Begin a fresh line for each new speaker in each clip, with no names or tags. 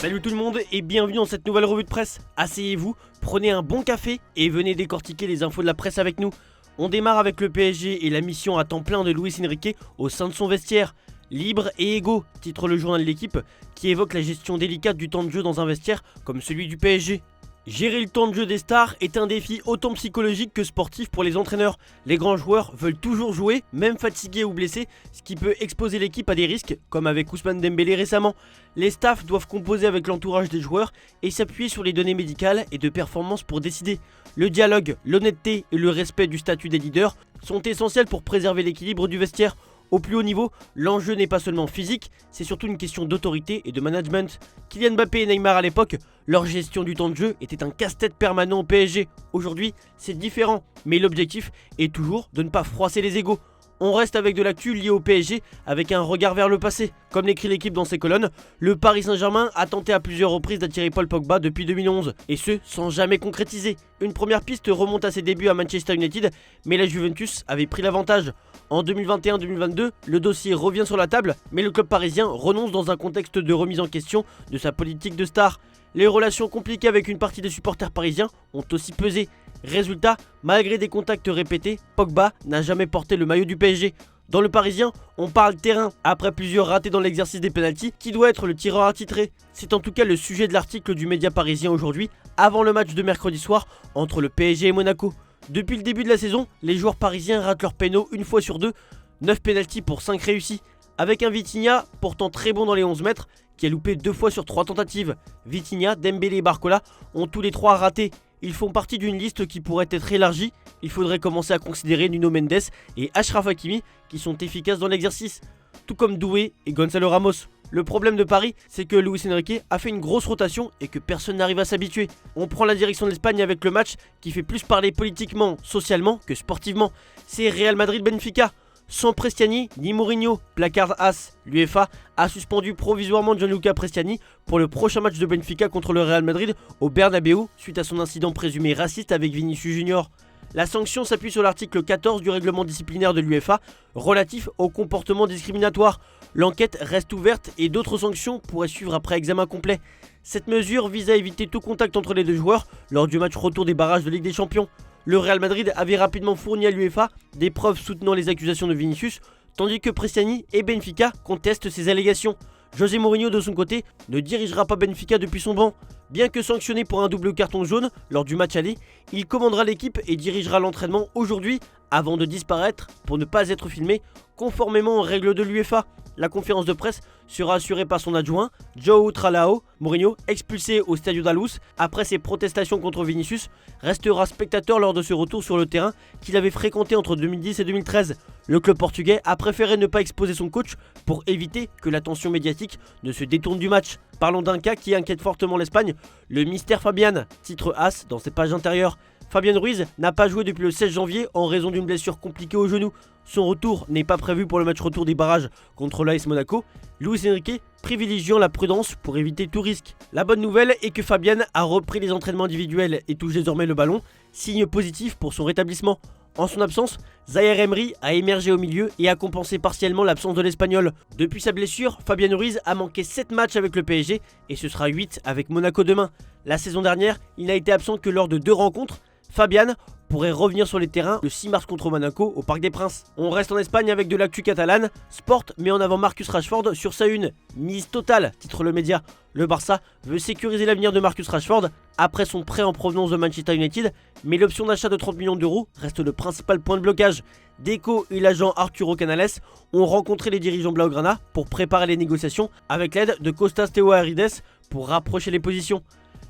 Salut tout le monde et bienvenue dans cette nouvelle revue de presse. Asseyez-vous, prenez un bon café et venez décortiquer les infos de la presse avec nous. On démarre avec le PSG et la mission à temps plein de Luis Enrique au sein de son vestiaire. Libre et égaux, titre le journal de l'équipe, qui évoque la gestion délicate du temps de jeu dans un vestiaire comme celui du PSG. Gérer le temps de jeu des stars est un défi autant psychologique que sportif pour les entraîneurs. Les grands joueurs veulent toujours jouer, même fatigués ou blessés, ce qui peut exposer l'équipe à des risques, comme avec Ousmane Dembélé récemment. Les staffs doivent composer avec l'entourage des joueurs et s'appuyer sur les données médicales et de performance pour décider. Le dialogue, l'honnêteté et le respect du statut des leaders sont essentiels pour préserver l'équilibre du vestiaire. Au plus haut niveau, l'enjeu n'est pas seulement physique, c'est surtout une question d'autorité et de management. Kylian Mbappé et Neymar à l'époque, leur gestion du temps de jeu était un casse-tête permanent au PSG. Aujourd'hui, c'est différent, mais l'objectif est toujours de ne pas froisser les égos. On reste avec de l'actu liée au PSG avec un regard vers le passé. Comme l'écrit l'équipe dans ses colonnes, le Paris Saint-Germain a tenté à plusieurs reprises d'attirer Paul Pogba depuis 2011, et ce sans jamais concrétiser. Une première piste remonte à ses débuts à Manchester United, mais la Juventus avait pris l'avantage. En 2021-2022, le dossier revient sur la table, mais le club parisien renonce dans un contexte de remise en question de sa politique de star. Les relations compliquées avec une partie des supporters parisiens ont aussi pesé. Résultat, malgré des contacts répétés, Pogba n'a jamais porté le maillot du PSG. Dans le Parisien, on parle terrain, après plusieurs ratés dans l'exercice des pénaltys, qui doit être le tireur attitré. C'est en tout cas le sujet de l'article du média parisien aujourd'hui, avant le match de mercredi soir entre le PSG et Monaco. Depuis le début de la saison, les joueurs parisiens ratent leurs pénaux une fois sur deux, 9 pénaltys pour 5 réussis. Avec un Vitinha, pourtant très bon dans les 11 mètres, qui a loupé 2 fois sur 3 tentatives. Vitinha, Dembélé et Barcola ont tous les 3 raté. Ils font partie d'une liste qui pourrait être élargie. Il faudrait commencer à considérer Nuno Mendes et Achraf Hakimi qui sont efficaces dans l'exercice, tout comme Doué et Gonzalo Ramos. Le problème de Paris, c'est que Luis Enrique a fait une grosse rotation et que personne n'arrive à s'habituer. On prend la direction de l'Espagne avec le match qui fait plus parler politiquement, socialement que sportivement. C'est Real Madrid-Benfica. Sans Prestiani ni Mourinho, placard as, l'UEFA a suspendu provisoirement Gianluca Prestiani pour le prochain match de Benfica contre le Real Madrid au Bernabéu suite à son incident présumé raciste avec Vinicius Junior. La sanction s'appuie sur l'article 14 du règlement disciplinaire de l'UEFA relatif au comportement discriminatoire. L'enquête reste ouverte et d'autres sanctions pourraient suivre après examen complet. Cette mesure vise à éviter tout contact entre les deux joueurs lors du match retour des barrages de Ligue des Champions. Le Real Madrid avait rapidement fourni à l'UEFA des preuves soutenant les accusations de Vinicius, tandis que Prestiani et Benfica contestent ces allégations. José Mourinho de son côté ne dirigera pas Benfica depuis son banc. Bien que sanctionné pour un double carton jaune lors du match aller, il commandera l'équipe et dirigera l'entraînement aujourd'hui avant de disparaître pour ne pas être filmé conformément aux règles de l'UEFA. La conférence de presse sera assurée par son adjoint, João Tralao. Mourinho, expulsé au Stadio da Luz après ses protestations contre Vinicius, restera spectateur lors de ce retour sur le terrain qu'il avait fréquenté entre 2010 et 2013. Le club portugais a préféré ne pas exposer son coach pour éviter que l'attention médiatique ne se détourne du match. Parlons d'un cas qui inquiète fortement l'Espagne, le mystère Fabian, titre As dans ses pages intérieures. Fabien Ruiz n'a pas joué depuis le 16 janvier en raison d'une blessure compliquée au genou. Son retour n'est pas prévu pour le match retour des barrages contre l'AS Monaco, Luis Enrique privilégiant la prudence pour éviter tout risque. La bonne nouvelle est que Fabian a repris les entraînements individuels et touche désormais le ballon, signe positif pour son rétablissement. En son absence, Zaïre Emery a émergé au milieu et a compensé partiellement l'absence de l'Espagnol. Depuis sa blessure, Fabien Ruiz a manqué 7 matchs avec le PSG et ce sera 8 avec Monaco demain. La saison dernière, il n'a été absent que lors de 2 rencontres. Fabian pourrait revenir sur les terrains le 6 mars contre Monaco au Parc des Princes. On reste en Espagne avec de l'actu catalane. Sport met en avant Marcus Rashford sur sa une. Mise totale, titre le média. Le Barça veut sécuriser l'avenir de Marcus Rashford après son prêt en provenance de Manchester United, mais l'option d'achat de 30 millions d'euros reste le principal point de blocage. Deco et l'agent Arturo Canales ont rencontré les dirigeants Blaugrana pour préparer les négociations avec l'aide de Kostas Theoharides pour rapprocher les positions.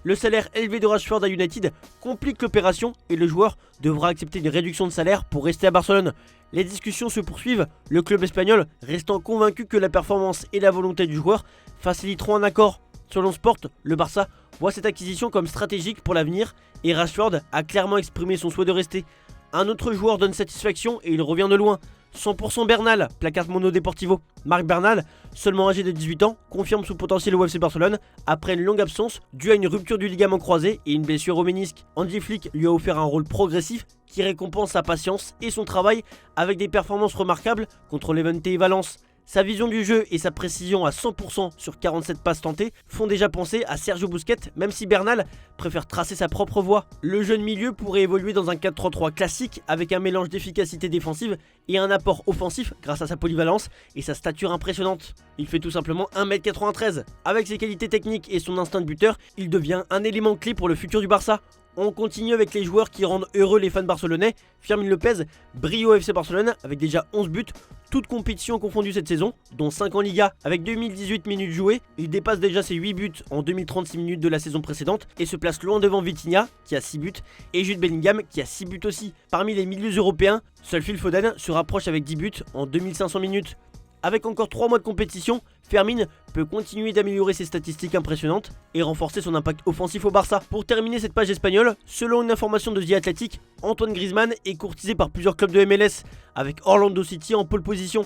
Le salaire élevé de Rashford à United complique l'opération et le joueur devra accepter une réduction de salaire pour rester à Barcelone. Les discussions se poursuivent, le club espagnol restant convaincu que la performance et la volonté du joueur faciliteront un accord. Selon Sport, le Barça voit cette acquisition comme stratégique pour l'avenir et Rashford a clairement exprimé son souhait de rester. Un autre joueur donne satisfaction et il revient de loin. 100% Bernal, placard Mono Deportivo. Marc Bernal, seulement âgé de 18 ans, confirme son potentiel au FC Barcelone après une longue absence due à une rupture du ligament croisé et une blessure au ménisque. Hansi Flick lui a offert un rôle progressif qui récompense sa patience et son travail avec des performances remarquables contre Levante et Valence. Sa vision du jeu et sa précision à 100% sur 47 passes tentées font déjà penser à Sergio Busquets, même si Bernal préfère tracer sa propre voie. Le jeune milieu pourrait évoluer dans un 4-3-3 classique avec un mélange d'efficacité défensive et un apport offensif grâce à sa polyvalence et sa stature impressionnante. Il fait tout simplement 1m93. Avec ses qualités techniques et son instinct de buteur, il devient un élément clé pour le futur du Barça. On continue avec les joueurs qui rendent heureux les fans barcelonais. Fermín López brille au FC Barcelone avec déjà 11 buts, toutes compétitions confondues cette saison, dont 5 en Liga. Avec 2018 minutes jouées, il dépasse déjà ses 8 buts en 2036 minutes de la saison précédente et se place loin devant Vitinha qui a 6 buts et Jude Bellingham qui a 6 buts aussi. Parmi les milieux européens, seul Phil Foden se rapproche avec 10 buts en 2500 minutes. Avec encore 3 mois de compétition, Fermín peut continuer d'améliorer ses statistiques impressionnantes et renforcer son impact offensif au Barça. Pour terminer cette page espagnole, selon une information de The Athletic, Antoine Griezmann est courtisé par plusieurs clubs de MLS, avec Orlando City en pole position.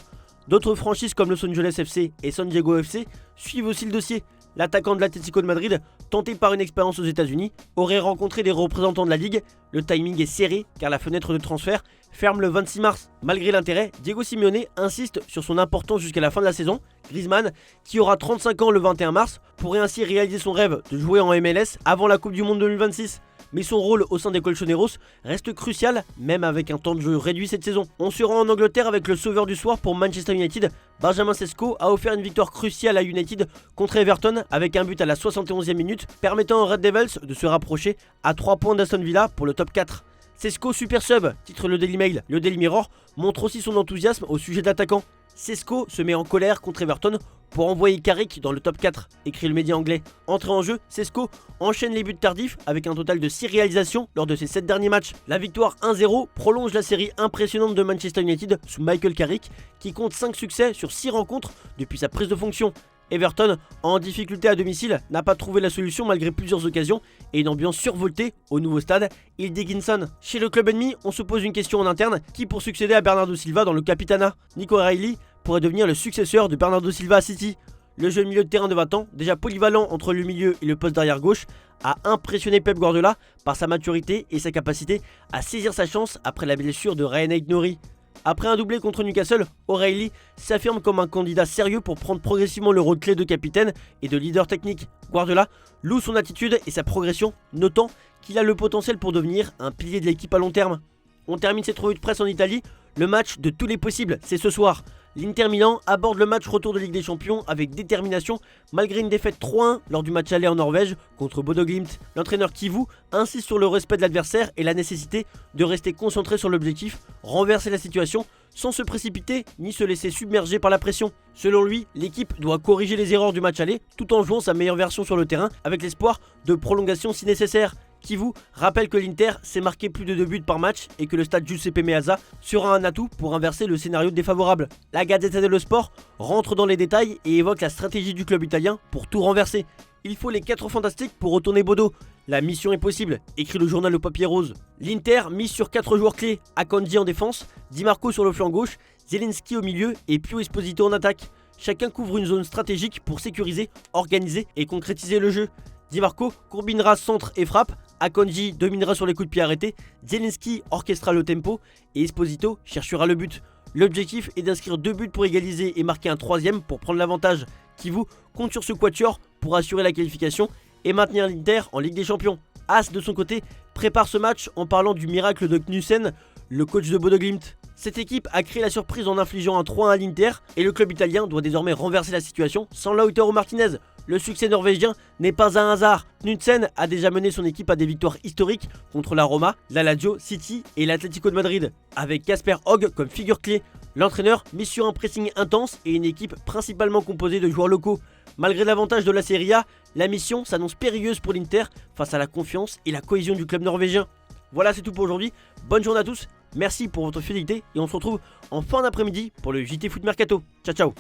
D'autres franchises comme Los Angeles FC et San Diego FC suivent aussi le dossier. L'attaquant de l'Atlético de Madrid, tenté par une expérience aux États-Unis, aurait rencontré des représentants de la Ligue. Le timing est serré car la fenêtre de transfert ferme le 26 mars. Malgré l'intérêt, Diego Simeone insiste sur son importance jusqu'à la fin de la saison. Griezmann, qui aura 35 ans le 21 mars, pourrait ainsi réaliser son rêve de jouer en MLS avant la Coupe du Monde 2026. Mais son rôle au sein des Colchoneros reste crucial, même avec un temps de jeu réduit cette saison. On se rend en Angleterre avec le sauveur du soir pour Manchester United. Benjamin Sesko a offert une victoire cruciale à United contre Everton avec un but à la 71e minute, permettant aux Red Devils de se rapprocher à 3 points d'Aston Villa pour le top 4. Sesko super sub, titre le Daily Mail. Le Daily Mirror montre aussi son enthousiasme au sujet d'attaquant. Sesko se met en colère contre Everton pour envoyer Carrick dans le top 4, écrit le média anglais. Entré en jeu, Sesko enchaîne les buts tardifs avec un total de 6 réalisations lors de ses 7 derniers matchs. La victoire 1-0 prolonge la série impressionnante de Manchester United sous Michael Carrick qui compte 5 succès sur 6 rencontres depuis sa prise de fonction. Everton, en difficulté à domicile, n'a pas trouvé la solution malgré plusieurs occasions et une ambiance survoltée au nouveau stade Hildegginson. Chez le club ennemi, on se pose une question en interne, qui pour succéder à Bernardo Silva dans le Capitana? Nico Reilly pourrait devenir le successeur de Bernardo Silva à City. Le jeune milieu de terrain de 20 ans, déjà polyvalent entre le milieu et le poste d'arrière gauche, a impressionné Pep Guardiola par sa maturité et sa capacité à saisir sa chance après la blessure de Ryan Aït-Nouri. Après un doublé contre Newcastle, O'Reilly s'affirme comme un candidat sérieux pour prendre progressivement le rôle clé de capitaine et de leader technique. Guardiola loue son attitude et sa progression, notant qu'il a le potentiel pour devenir un pilier de l'équipe à long terme. On termine cette revue de presse en Italie. Le match de tous les possibles, c'est ce soir. L'Inter Milan aborde le match retour de Ligue des Champions avec détermination malgré une défaite 3-1 lors du match aller en Norvège contre Bodo Glimt. L'entraîneur Kivu insiste sur le respect de l'adversaire et la nécessité de rester concentré sur l'objectif, renverser la situation sans se précipiter ni se laisser submerger par la pression. Selon lui, l'équipe doit corriger les erreurs du match aller tout en jouant sa meilleure version sur le terrain avec l'espoir de prolongation si nécessaire. Kivu rappelle que l'Inter s'est marqué plus de 2 buts par match et que le stade Giuseppe Meazza sera un atout pour inverser le scénario défavorable. La Gazzetta dello Sport rentre dans les détails et évoque la stratégie du club italien pour tout renverser. Il faut les 4 fantastiques pour retourner Bodo. La mission est possible, écrit le journal au papier rose. L'Inter mise sur 4 joueurs clés, Akanji en défense, Di Marco sur le flanc gauche, Zielinski au milieu et Pio Esposito en attaque. Chacun couvre une zone stratégique pour sécuriser, organiser et concrétiser le jeu. Di Marco combinera centre et frappe, Akanji dominera sur les coups de pied arrêtés, Zielinski orchestrera le tempo et Esposito cherchera le but. L'objectif est d'inscrire 2 buts pour égaliser et marquer un 3e pour prendre l'avantage. Kivu compte sur ce quatuor pour assurer la qualification et maintenir l'Inter en Ligue des Champions. As de son côté prépare ce match en parlant du miracle de Knudsen, le coach de Bodo Glimt. Cette équipe a créé la surprise en infligeant un 3-1 à l'Inter et le club italien doit désormais renverser la situation sans Lautaro Martinez. Le succès norvégien n'est pas un hasard. Knudsen a déjà mené son équipe à des victoires historiques contre la Roma, la Lazio, City et l'Atlético de Madrid. Avec Kasper Hogg comme figure clé, l'entraîneur mise sur un pressing intense et une équipe principalement composée de joueurs locaux. Malgré l'avantage de la Serie A, la mission s'annonce périlleuse pour l'Inter face à la confiance et la cohésion du club norvégien. Voilà, c'est tout pour aujourd'hui. Bonne journée à tous. Merci pour votre fidélité et on se retrouve en fin d'après-midi pour le JT Foot Mercato. Ciao ciao.